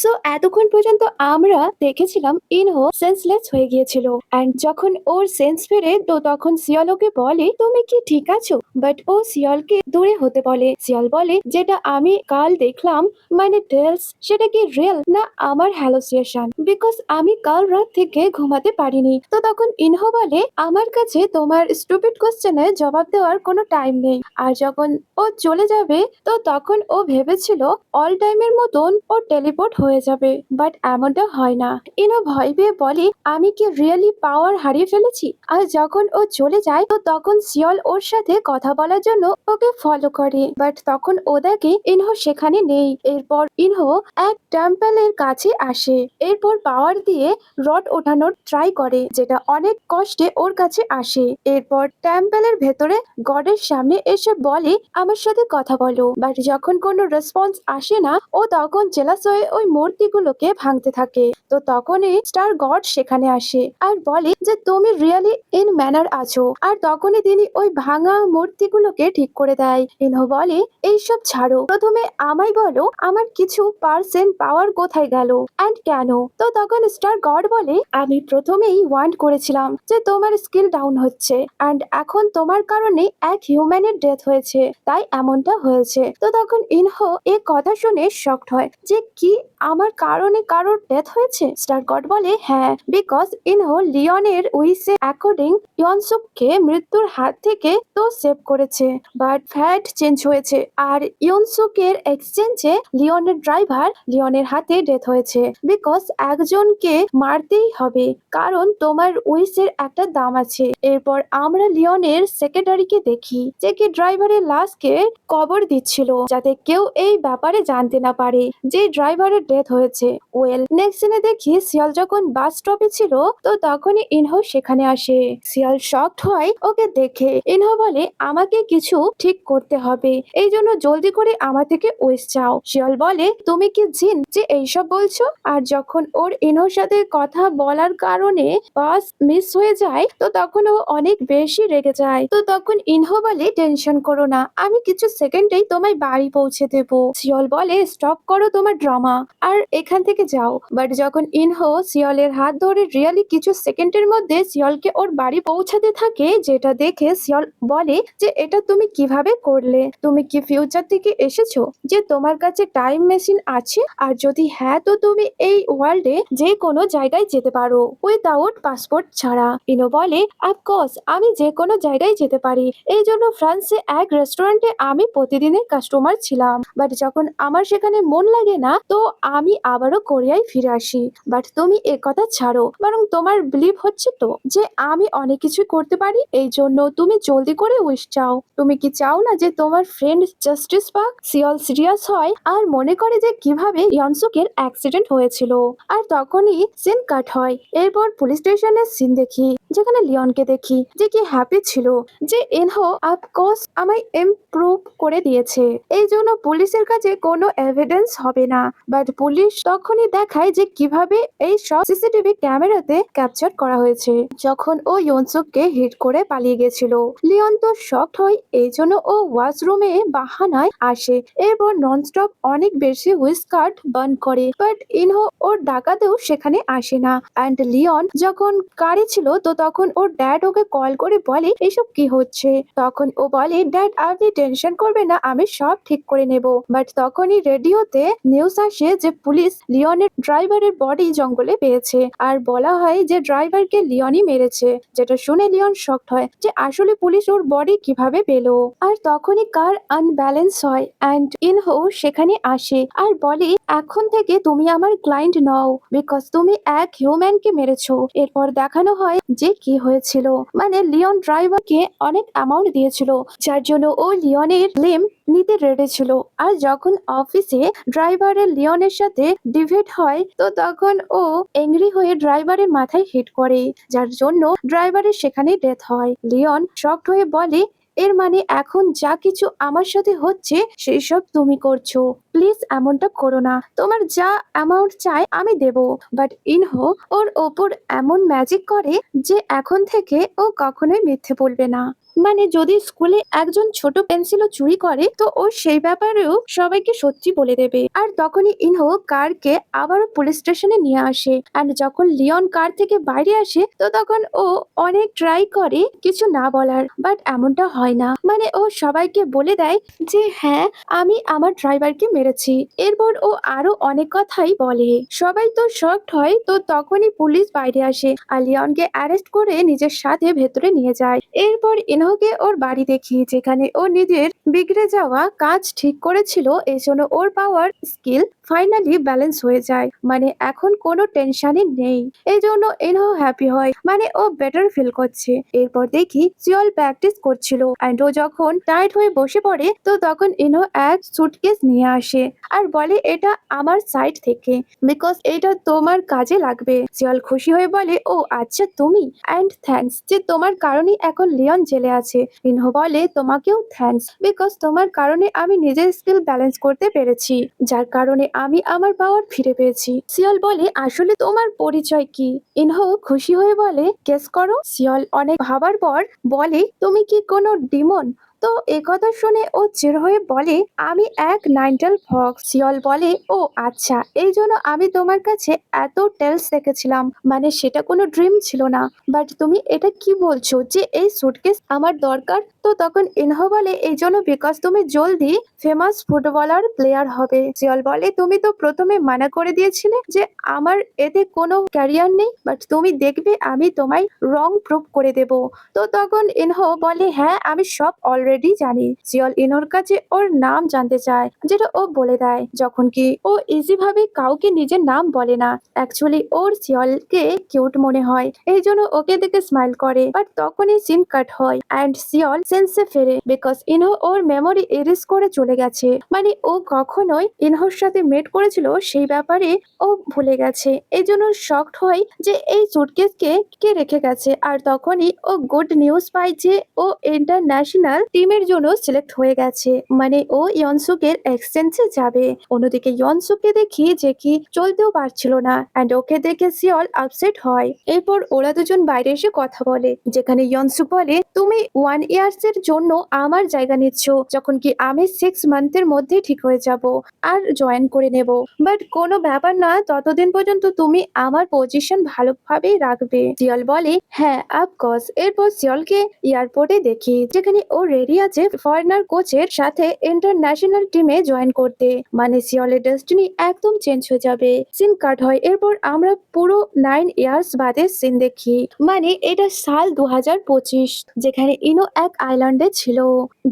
So এতক্ষণ পর্যন্ত আমরা দেখেছিলাম ইনহো সেন্সলেস হয়ে গিয়েছিল। এন্ড যখন ওর সেন্স ফেরে তো তখন সিয়াল ওকে বলে তুমি কি ঠিক আছো, বাট ও সিয়ালকে দূরে হতে বলে। সিয়াল বলে যেটা আমি কাল দেখলাম, মানে টেলস, সেটা কি রিয়েল না আমার হ্যালোসিয়েশন, বিকজ আমি কাল রাত থেকে ঘুমাতে পারিনি। তো তখন ইনহো বলে আমার কাছে তোমার স্টুপিড কোশ্চেনের জবাব দেওয়ার কোনো টাইম নেই। আর যখন ও চলে যাবে তো তখন ও ভেবেছিল অল টাইমের মতন ও টেলিপোর্ট হয়ে যাবে, বাট এমনটা হয় না। ইনো ভয় পেয়ে বলে আমি কি রিয়েলি পাওয়ার হারিয়ে ফেলেছি। আর যখন ও চলে যায় তো তখন সিয়ল ওর সাথে কথা বলার জন্য ওকে ফলো করে, বাট তখন ও দেখে ইনহো সেখানে নেই। এরপর ইনহো এক টেম্পলের কাছে আসে, এরপর পাওয়ার দিয়ে রড ওঠানোর ট্রাই করে, যেটা অনেক কষ্টে ওর কাছে আসে। এরপর টেম্পলের ভেতরে গডের সামনে এসে বলে আমার সাথে কথা বলো, বাট যখন কোনো রেসপন্স আসে না ও তখন জেলাস হয়ে ওই মূর্তিগুলোকে ভাঙতে থাকে। তো তখনই স্টার গড সেখানে আসে আর বলে যে তুমি রিয়েলি ইন ম্যানার আছো। আর তখনই তিনি ওই ভাঙা মূর্তিগুলোকে ঠিক করে দেয়। ইনহো বলে এইসব ছাড়ো, প্রথমে আমায় বলো আমার কিছু পার্সেন্ট পাওয়ার কোথায় গেল এন্ড কেন। তো তখন স্টার গড বলে আমি প্রথমেই ওয়ান্ট করেছিলাম যে তোমার স্কিল ডাউন হচ্ছে এন্ড এখন তোমার কারণে এক হিউম্যানের ডেথ হয়েছে, তাই এমনটা হয়েছে। তো তখন ইনহো এ কথা শুনে শকড হয় যে কি আমার কারণে কারোর ডেথ হয়েছে। স্টার গড বলে হ্যাঁ, বিকজ ইনহো লিওনের উইসে অ্যাকর্ডিং ইয়নসুককে মৃত্যুর হাত থেকে তো সেভ করেছে, বাট ফ্যাট চেঞ্জ হয়েছে আর ইয়নসুকের এক্সচেঞ্জে লিওনের ড্রাইভার লিওনের হাতে ডেথ হয়েছে। বিকজ একজনকে মারতেই হবে, কারণ তোমার উইসের একটা দাম আছে। এরপর আমরা লিওনের সেক্রেটারিকে দেখি যে কি ড্রাইভারের লাশকে কবর দিচ্ছিল, যাতে কেউ এই ব্যাপারে জানতে না পারে যে ড্রাইভারের ডেথ হয়েছে। ওয়েল নেক্সট সিনে দেখি সিয়াল যখন বাস স্টপে ছিল তো তখনই ইনহো সেখানে আসে। সিয়াল শকড হয় ওকে দেখে। ইনহো বলে আমাকে কিছু ঠিক করতে হবে, এই জন্য জলদি করে আমার থেকে উইশ চাও। শিয়াল বলে তুমি কি জিন যে এইসব বলছো। আর যখন ওর ইনহোর সাথে কথা বলার কারণে বাস মিস হয়ে যায় তো তখন ও অনেক বেশি রেগে যায়। তো তখন ইনহো বলে টেনশন করো না, আমি কিছু সেকেন্ডেই তোমায় বাড়ি পৌঁছে দেবো। শিয়াল বলে স্টপ করো তোমার ড্রামা আর এখান থেকে যাও। বাট যখন ইনহো শিয়ালের হাত ধরে রিয়ালি কিছু সেকেন্ডের মধ্যে শিয়ালকে ওর বাড়ি পৌঁছাতে থাকে, যেটা দেখে শিয়াল বলে যে এটা তুমি কিভাবে করলে, তুমি কি ফিউচার থেকে এসেছো যে তোমার কাছে টাইম মেশিন আছে, আর যদি হ্যাঁ তো তুমি এই ওয়ার্ল্ডে যে কোনো জায়গায় যেতে পারো উইদাউট পাসপোর্ট ছাড়া। ইনো বলে অফকোর্স আমি যে কোনো জায়গায় যেতে পারি, এই জন্য ফ্রান্সে এক রেস্টুরেন্টে আমি প্রতিদিনের কাস্টমার ছিলাম, বাট যখন আমার সেখানে মন লাগে না তো আমি আবারও কোরিয়ায় ফিরে আসি। বাট তুমি এ কথা ছাড়ো, বরং তোমার বিলিভ হচ্ছে তো যে আমি অনেক কিছু করতে পারি, এই জন্য তুমি জলদি করে উইশ চাও। তুমি কি চাও না যে তোমার ফ্রেন্ড জাস্টিস পাক। সিয়াল সিরিয়াস হয় আর মনে করে যে কিভাবে ইয়নসুকের অ্যাক্সিডেন্ট হয়েছিল। আর তখনই সিন কাট হয়। এরপর পুলিশ স্টেশনের সিন দেখি যেখানে লিওনকে দেখি যে কি হ্যাপি ছিল যে ইনহো অফকোর্স আমায় ইমপ্রুভ করে দিয়েছে, এই জন্য পুলিশের কাছে কোনো এভিডেন্স হবে না। বাট পুলিশ তখনই দেখায় যে কিভাবে এই সব সিসিটিভি ক্যামেরাতে ক্যাপচার করা হয়েছে যখন ও ইয়নসুককে হিট করে পালিয়ে গেছিল। লিওন তো শকড হয়, এই জন্য ও ওয়াশরুমে বাহানায় আসে। এরপর ননস্টপ অনেক বেশি হুইস্কার্ট বার্ন করে, বাট ইনহো ওর ডাকাতেও সেখানে আসে না। অ্যান্ড লিওন যখন কারে ছিল তো তখন ওর ড্যাড ওকে কল করে বলে এসব কি হচ্ছে। তখন ও বলে ড্যাড আপনি টেনশন করবেন না, আমি সব ঠিক করে নেব। বাট তখনই রেডিওতে নিউজ আসে যে পুলিশ লিওনের ড্রাইভারের বডি জঙ্গলে পেয়েছে আর বলা হয় যে ড্রাইভারকে লিওনই মেরেছে, যেটা শুনে লিওন শকড হয় যে আসলে পুলিশ ওর বডি কিভাবে পেলো। আর তখনই কার আনব্যালেন্স হয় অ্যান্ড ইনহো সেখানে আসে আর বলে এখন থেকে তুমি আমার ক্লায়েন্ট নও, বিকজ তুমি এক হিউম্যানকে মেরেছো। এরপর দেখানো হয় যে কি হয়েছিল, মানে লিওন ড্রাইভারকে অনেক অ্যামাউন্ট দিয়েছিল যার জন্য ও লিওনের লিম নিতে রেডি ছিল। আর যখন অফিসে ড্রাইভারের লিওনের সাথে ডিভেট হয় তো তখন ও এংরি হয়ে ড্রাইভারের মাথায় হিট করে, যার জন্য ড্রাইভারের সেখানে ডেথ হয়। লিওন শকড হয়ে বলে এর মানে এখন যা কিছু আমার সাথে হচ্ছে সেই সব তুমি করছো। প্লিজ এমনটা করো না, তোমার যা অ্যামাউন্ট চাই আমি দেব। বাট ইনহো ওর ওপর এমন ম্যাজিক করে যে এখন থেকে ও কখনোই মিথ্যে বলবে না। মানে যদি স্কুলে একজন ছোট পেন্সিলও চুরি করে তো ও সেই ব্যাপারেও সবাইকে সত্যি বলে দেবে। আর তখনই ইনহো কারকে আবারও পুলিশ স্টেশনে নিয়ে আসে। এন্ড যখন লিওন কার থেকে বাইরে আসে তো তখন ও অনেক ট্রাই করে কিছু না বলার, বাট এমনটা হয় না। মানে ও সবাইকে বলে দেয় যে হ্যাঁ আমি আমার ড্রাইভারকে মেরেছি। এরপর ও আরো অনেক কথাই বলে। সবাই তো শকড হয়। তো তখনই পুলিশ বাইরে আসে আর লিওনকে অ্যারেস্ট করে নিজের সাথে ভেতরে নিয়ে যায়। এরপর ইনহোকে ওর বাড়ি দেখি যেখানে ও নিজের বিগড়ে যাওয়া কাজ ঠিক করেছিল। এই জন্য ওর পাওয়ার স্কিল ফাইনালি ব্যালেন্স হয়ে যায়। মানে এখন কোনো টেনশনই নেই। এই জন্য ইনহো হ্যাপি হয়, মানে ও বেটার ফিল করছে। এরপর দেখি সিওল প্র্যাকটিস করছিল এন্ড ও যখন টায়ার্ড হয়ে বসে পড়ে তো তখন ইনহো এক সুটকেস নিয়ে আসে আর বলে এটা আমার সাইড থেকে, বিকজ এটা তোমার কাজে লাগবে। সিওল খুশি হয়ে বলে ও আচ্ছা তুমি, অ্যান্ড থ্যাঙ্কস যে তোমার কারণেই এখন লিওন জেলে আছে। ইনহো বলে তোমাকেও থ্যাঙ্কস, বিকজ তোমার কারণে আমি নিজের স্কিল ব্যালেন্স করতে পেরেছি, যার কারণে আমি আমার পাওয়ার ফিরে পেয়েছি। সিওল বলে আসলে তোমার পরিচয় কি? ইনহো খুশি হয়ে বলে গেস করো। সিওল অনেক ভাবার পর বলে তুমি কি কোনো ডিমন? তো একথা শুনে ও চির হয়ে বলে আমি এক নাইনটাল ফক্স। সিওল বলে ও আচ্ছা, এই জন্য আমি তোমার কাছে এত টেলস রেখেছিলাম। মানে সেটা কোনো ড্রিম ছিল না। বাট তুমি এটা কি বলছো যে এই সুটকেস আমার দরকার? তো তখন ইনহো বলে এই জন্য বিকজ তুমি জলদি ফেমাস ফুটবলার প্লেয়ার হবে। সিওল বলে তুমি তো প্রথমে মানা করে দিয়েছিলে যে আমার এতে কোনো ক্যারিয়ার নেই, বাট তুমি দেখবে আমি তোমায় রং প্রুভ করে দেব। তো তখন ইনহো বলে হ্যাঁ আমি সব অলরেডি জানি। সিওল ইনহোর কাছে ওর নাম জানতে চায়, যেটা ও বলে দেয়। যখন কি ও ইজি ভাবে কাউকে নিজের নাম বলে না। অ্যাকচুয়ালি ওর সিওলকে কিউট মনে হয়, এই জন্য ওকে দেখে স্মাইল করে। বাট তখনই সিন কাট হয় অ্যান্ড সিওল সেন্সে ফেরে বিকজ ইনহো ওর মেমোরি এরিজ করে চলে গেছে। মানে ও কখনোই ইনহোর সাথে মেট করেছিল সেই ব্যাপারে ও ভুলে গেছে। এই জন্য শকড হয় যে এই সুটকেসকে কে রেখে গেছে। আর তখনই ও গুড নিউজ পায় যে ও ইন্টারন্যাশনাল টিমের জন্য সিলেক্ট হয়ে গেছে। মানে ও ইয়নসুকের এক্সচেঞ্জে যাবে। অন্যদিকে ইয়নসুকে দেখি যে কি চলতেও পারছিল না এন্ড ওকে দেখে সিওল আপসেট হয়। এরপর ওরা দুজন বাইরে এসে কথা বলে যেখানে ইয়নসুক বলে তুমি 1 ইয়ার্স এর জন্য আমার জায়গা নিচ্ছ, যখন কি আমি 6 মান্থের মধ্যে ঠিক হয়ে যাব আর জয়েন করে নেব। বাট কোনো ব্যাপার না, ততদিন পর্যন্ত তুমি আমার পজিশন ভালোভাবেই রাখবে। সিওল বলে হ্যাঁ অফকোর্স। এরপর সিওলকে এয়ারপোর্টে দেখি যেখানে ও রেডি আছে ফরেনার কোচের সাথে ইন্টারন্যাশনাল টিমে জয়েন করতে। মানে সিওলের ডেস্টিনি একদম চেঞ্জ হয়ে যাবে। সিন কাট হয়। এরপর আমরা পুরো 9 ইয়ার্স বাদে সিন দেখি। মানে এটা সাল 2025, যেখানে ইনো এক আইল্যান্ডে ছিল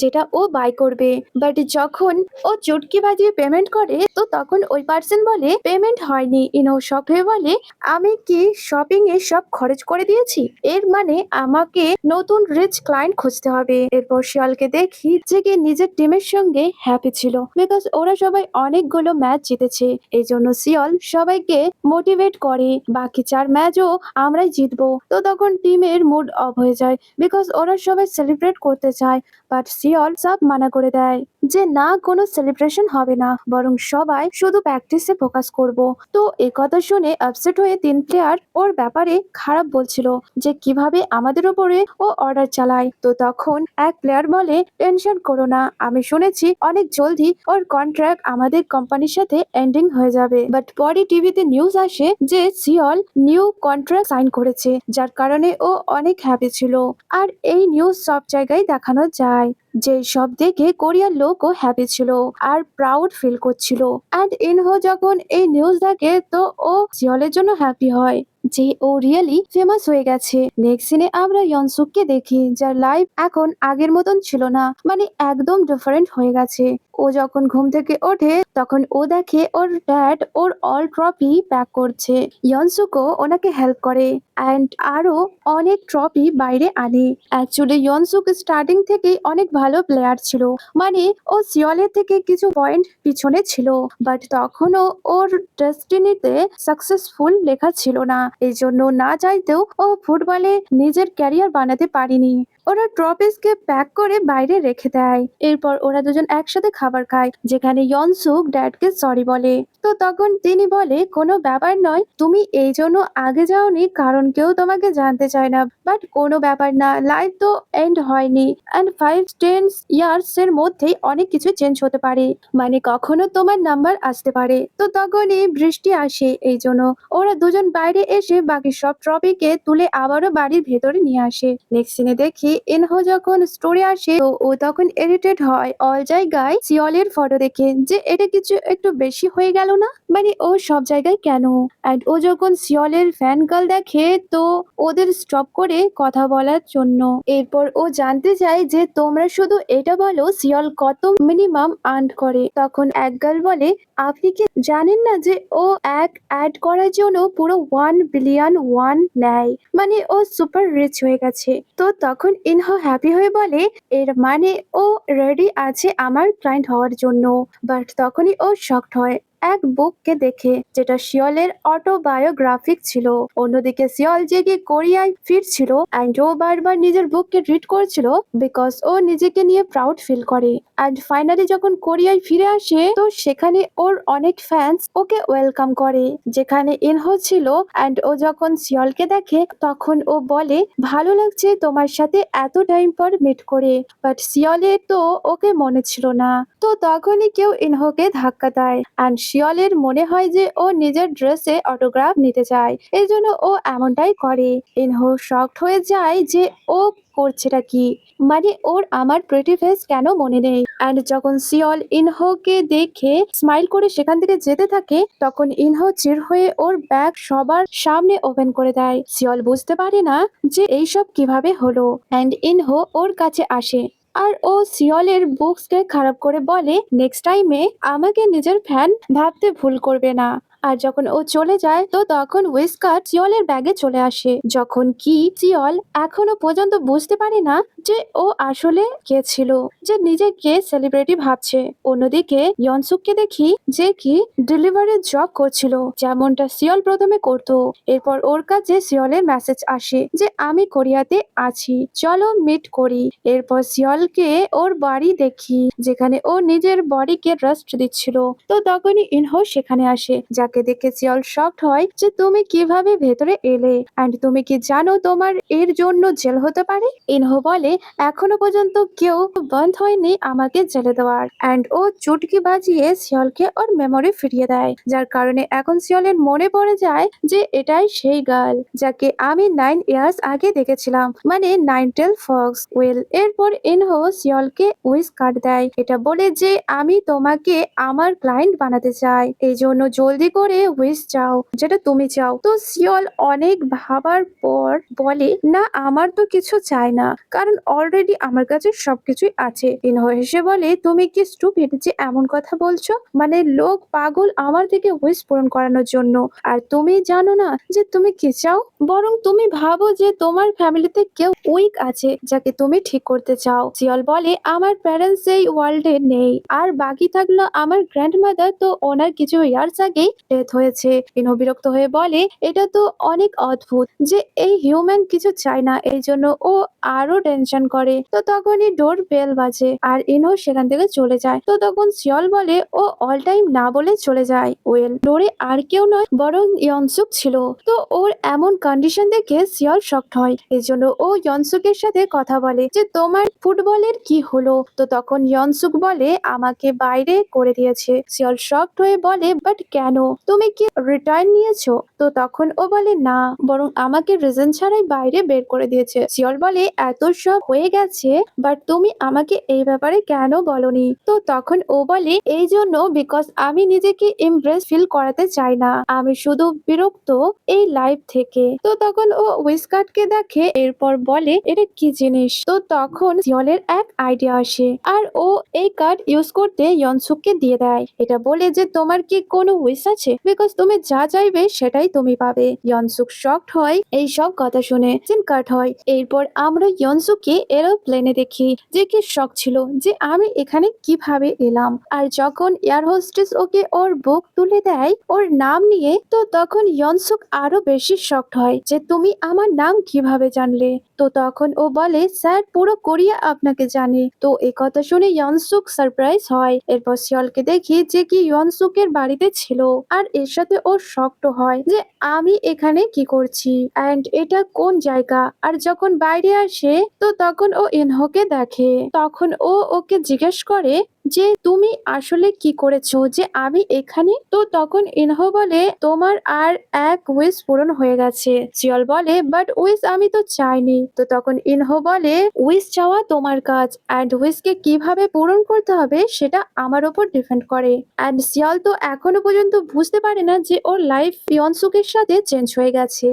যেটা ও বাই করবে। বাট যখন ও চুটকি বাজিয়ে পেমেন্ট করে তো তখন ওই পার্সন বলে পেমেন্ট হয়নি। ইনো শক হয়ে বলে আমি কি শপিং এ সব খরচ করে দিয়েছি? এর মানে আমাকে নতুন রিচ ক্লায়েন্ট খুঁজতে হবে। এরপর শিয়ালকে দেখি যে কি নিজের টিমের সঙ্গে হ্যাপি ছিল বিকজ ওরা সবাই অনেকগুলো ম্যাচ জিতেছে। এই জন্য শিয়াল সবাইকে মোটিভেট করে বাকি 4 ম্যাচও আমরাই জিতবো। তো তখন টিমের মুড অফ হয়ে যায় বিকজ ওরা সবাই সেলিব্রেট করতে চায়। বাট সিওল সব মানা করে দেয় যে না, কোনো সেলিব্রেশন হবে না, বরং সবাই শুধু প্র্যাকটিসে ফোকাস করব। তো এই কথা শুনে আপসেট হয়ে 3 প্লেয়ার ওর ব্যাপারে খারাপ বলছিল যে কিভাবে আমাদের উপরে ও অর্ডার চালায়। তো তখন এক প্লেয়ার বলে টেনশন করো না, আমি শুনেছি অনেক জলদি ওর কন্ট্রাক্ট আমাদের কোম্পানির সাথে এন্ডিং হয়ে যাবে। বাট পরে টিভিতে নিউজ আসে যে সিওল নিউ কন্ট্রাক্ট সাইন করেছে, যার কারণে ও অনেক হ্যাপি ছিল। আর এই নিউজ সব জায়গায় দেখানো যায় যে সব দেখে কোরিয়ার লোকও হ্যাপি ছিল আর প্রাউড ফিল করছিল। অ্যান্ড ইনহো যখন এই নিউজ দেখে তো ও সিওলের জন্য হ্যাপি হয় যে ও রিয়েলি ফেমাস হয়ে গেছে। নেক্সট সিনে আমরা ইয়নসুককে দেখি যার লাইফ এখন আগের মতন ছিল না, মানে একদম ডিফারেন্ট হয়ে গেছে। ও যখন ঘুম থেকে ওঠে তখন ও দেখে ওর ড্যাড ওর অল ট্রফি প্যাক করছে। ইয়নসুকও ওনাকে হেল্প করে অ্যান্ড আরো অনেক ট্রফি বাইরে আনে। অ্যাকচুয়ালি ইয়নসুক স্টার্টিং থেকেই অনেক ভালো প্লেয়ার ছিল, মানে ও সিওলের থেকে কিছু পয়েন্ট পিছনে ছিল। বাট তখনও ওর ডেস্টিনিতে সাকসেসফুল লেখা ছিল না, এই জন্য না চাইতেও ও ফুটবলে নিজের ক্যারিয়ার বানাতে পারেনি। ওরা ট্রপিসকে প্যাক করে বাইরে রেখে দেয়। এরপর ওরা দুজন একসাথে খাবার খায়, যেখানে ইয়নসুক ড্যাডকে সরি বলে। তো তখন তিনি বলে, কোনো ব্যাপার নয়, তুমি এই জন্য আগে যাওনি কারণ কেউ তোমাকে জানতে চায় না, বাট কোনো ব্যাপার না, লাইফ তো এন্ড হয়নি, অ্যান্ড 5-10 ইয়ার্স এর মধ্যেই অনেক কিছু চেঞ্জ হতে পারে, মানে কখনো তোমার নাম্বার আসতে পারে। তো তখনই বৃষ্টি আসে, এই জন্য ওরা দুজন বাইরে এসে বাকি সব ট্রপিকে তুলে আবারও বাড়ির ভেতরে নিয়ে আসে। নেক্সট সিনে দেখি ইনহো যখন স্টোরে আসে, তো ও তখন ইরিটেট হয় অল জায়গায় সিওলের ফটো দেখে, যে এটা কিছু একটু বেশি হয়ে গেল না, মানে ও সব জায়গায় কেন। অ্যান্ড ও যখন সিওলের ফ্যান গার্ল দেখে, তো ওদের স্টপ করে কথা বলার জন্য। এরপর ও জানতে চায় যে তোমরা শুধু এটা বলো সিওল কত মিনিমাম আর্ন করে। তখন এক গার্ল বলে, আপনি কি জানেন না যে ও এক অ্যাড করার জন্য পুরো 1 বিলিয়ন ওয়ান নেয়, মানে ও সুপার রিচ হয়ে গেছে। তো তখন ইনহো হ্যাপি হয়ে বলে, এর মানে ও রেডি আছে আমার ক্লায়েন্ট হওয়ার জন্য। বাট তখনই ও শকড হয় এক বুককে দেখে, যেটা শিয়লের অটোবায়োগ্রাফিক ছিল। অন্যদিকে শিয়ল জেগে কোরিয়ায় ফিরছিল, অ্যান্ড ও বারবার নিজের বুককে রিড করছিল বিকজ ও নিজেকে নিয়ে প্রাউড ফিল করে। অ্যান্ড ফাইনালি যখন কোরিয়ায় ফিরে আসে, তো সেখানে ওর অনেক ফ্যান্স ওকে ওয়েলকাম করে, যেখানে ইনহো ছিল। অ্যান্ড ও যখন শিয়লকে দেখে, তখন ও বলে, ভালো লাগছে তোমার সাথে এত টাইম পর মিট করে, বাট শিয়লের তো ওকে মনে ছিল না। তো তখনই কেউ ইনহোকে ধাক্কা দেয়, অ্যান্ড শিয়লের মনে হয় যে ও নিজের ড্রেসে অটোগ্রাফ নিতে চায়, এই জন্য ও এমনটাই করে। ইনহো শকড হয়ে যায় যে ও করছেটা কি, মানে ওর আমার প্রিটি ফেস কেন মনে নেই। অ্যান্ড যখন সিওল ইনহোকে দেখে স্মাইল করে সেখান থেকে যেতে থাকে, তখন ইনহো চির হয়ে ওর ব্যাগ সবার সামনে ওপেন করে দেয়। সিওল বুঝতে পারে না যে এইসব কিভাবে হলো, অ্যান্ড ইনহো ওর কাছে আসে আর ও সিওলের বুকসকে খারাপ করে বলে, নেক্সট টাইমে আমাকে নিজের ফ্যান ভাবতে ভুল করবে না। আর যখন ও চলে যায়, তো তখন হুইস্কার সিওলের ব্যাগে চলে আসে, যখন কি সিওল এখনো পর্যন্ত বুঝতে পারে না যে ও আসলে কে ছিল, যে নিজেকে সেলিব্রিটি ভাবছে। অন্যদিকে ইয়নসুককে দেখি, যে কি ডেলিভারির জব করছিল, যেমনটা সিওল প্রথমে করতো। এরপর ওর কাছে সিওলের মেসেজ আসে যে আমি কোরিয়াতে আছি, চলো মিট করি। এরপর সিওলকে ওর বাড়ি দেখি, যেখানে ও নিজের বডিকে রেস্ট দিচ্ছিল। তো তখনই ইনহো সেখানে আসে, যাকে দেখে সিওল শকড হয় যে তুমি কিভাবে ভেতরে এলে, অ্যান্ড তুমি কি জানো তোমার এর জন্য জেল হতে পারে। ইনহো বলে, এখনো পর্যন্ত কেউ বন্ধ হয়নি আমাকে জেলে দেওয়ার। অ্যান্ড ও চুটকি বাজিয়ে সিওলকে ওর মেমোরি ফিরিয়ে দেয়, যার কারণে এখন সিওলের মনে পড়ে যায় যে এটাই সেই গার্ল যাকে আমি 9 ইয়ার্স আগে দেখেছিলাম, মানে নাইনটেল ফক্স ওয়েল। এরপর ইনহো সিওলকে উইস কার্ড দেয়, এটা বলে যে আমি তোমাকে আমার ক্লায়েন্ট বানাতে চাই, এই জন্য জলদি করে উইস চাও, যেটা তুমি চাও। তো সিওল অনেক ভাবার পর বলে, না আমার তো কিছু চাই না, কারণ অলরেডি আমার কাছে সবকিছুই আছে। ইনহো হেসে বলে, তুমি কি স্টুপিড যে এমন কথা বলছো, মানে লোক পাগল আমার থেকে উইস পূরণ করানোর জন্য, আর তুমি জানো না যে তুমি কি চাও, বরং তুমি ভাবো যে তোমার ফ্যামিলিতে কেউ উইক আছে যাকে তুমি ঠিক করতে চাও। সিওল বলে, আমার প্যারেন্টস এই ওয়ার্ল্ডে নেই, আর বাকি থাকলো আমার গ্র্যান্ডমাদার, তো ওনার কিছু ইয়ার্স আগেই ডেথ হয়েছে। ইনহো বিরক্ত হয়ে বলে, এটা তো অনেক অদ্ভুত যে এই হিউম্যান কিছু চায় না, এই জন্য ও আরো টেনশন করে। তো তখনই ডোর বেল বাজে, আর ইনহো সেখান থেকে চলে যায়। তো তখন সিওল বলে, ও অল টাইম না বলে চলে যায়। ওয়েল, ডোরে আর কেউ নয় বরং ইয়নসুক ছিল। তো ওর এমন কন্ডিশন দেখে সিওল শকড হয়, এই জন্য ও ইয়নসুকের সাথে কথা বলে যে তোমার ফুটবলের কি হলো। তো তখন ইয়নসুক বলে, আমাকে বাইরে করে দিয়েছে। সিওল শকড হয়ে বলে, বাট কেন, তুমি কি রিটার্ন নিয়েছো? তো তখন ও বলে, না, বরং আমাকে রিজন ছাড়াই বাইরে বের করে দিয়েছে। সিওল বলে, এত সব হয়ে গেছে, বাট তুমি আমাকে এই ব্যাপারে কেন বলনি? তো তখন ও বলে, এই জন্য বিকজ আমি নিজেকে ইমপ্রেস ফিল করাতে চাই না, আমি শুধু বিরক্ত এই লাইফ থেকে। তো তখন ও হুইস্কারকে দেখে, এরপর বলে, এটা কি জিনিস। তো তখন সিওলের এক আইডিয়া আসে, আর ও এই কার্ড ইউজ করতে ইয়নসুককে দিয়ে দেয়, এটা বলে যে তোমার কি কোনো উইশ আছে, বিকজ তুমি যা চাইবে সেটাই তুমি পাবে। ইয়নসুক শকড হয় এই সব কথা শুনে, সিন কাট হয়। এরপর আমরা ইয়নসুকে এরোপ্লেনে দেখি, যে কি শক ছিল যে আমি এখানে কিভাবে এলাম। আর যখন এয়ার হোস্টেস ওকে ওর বুক তুলে দেয় ওর নাম নিয়ে, তো তখন ইয়নসুক আরো বেশি শকড হয় যে তুমি আমার নাম কিভাবে জানলে। তো তখন ও বলে, স্যার পুরো কোরিয়া আপনাকে জানে। তো এই কথা শুনে ইয়নসুক সারপ্রাইজ হয়। এরপর সিওলকে দেখি যে কি ইয়নসুকের বাড়িতে ছিল, আর এর সাথে ও শক্ত হয় যে আমি এখানে কি করছি এন্ড এটা কোন জায়গা। আর যখন বাইরে আসে তো তখন ও ইনহোকে দেখে। তখন ও ওকে জিজ্ঞেস করে যে তুমি আসলে কি করেছো যে আমি এখানে। তো তখন ইনহো বলে, তোমার আর এক উইশ পূরণ হয়ে গেছে। সিওল বলে, বাট উইশ আমি তো চাইনি। তো তখন ইনহো বলে, উইশ চাওয়া তোমার কাজ এন্ড উইশকে কিভাবে পূরণ করতে হবে সেটা আমার উপর ডিপেন্ড করে। এন্ড সিওল তো এখনো পর্যন্ত বুঝতে পারে না যে ওর লাইফ ইয়নসুকের সাথে চেঞ্জ হয়ে গেছে।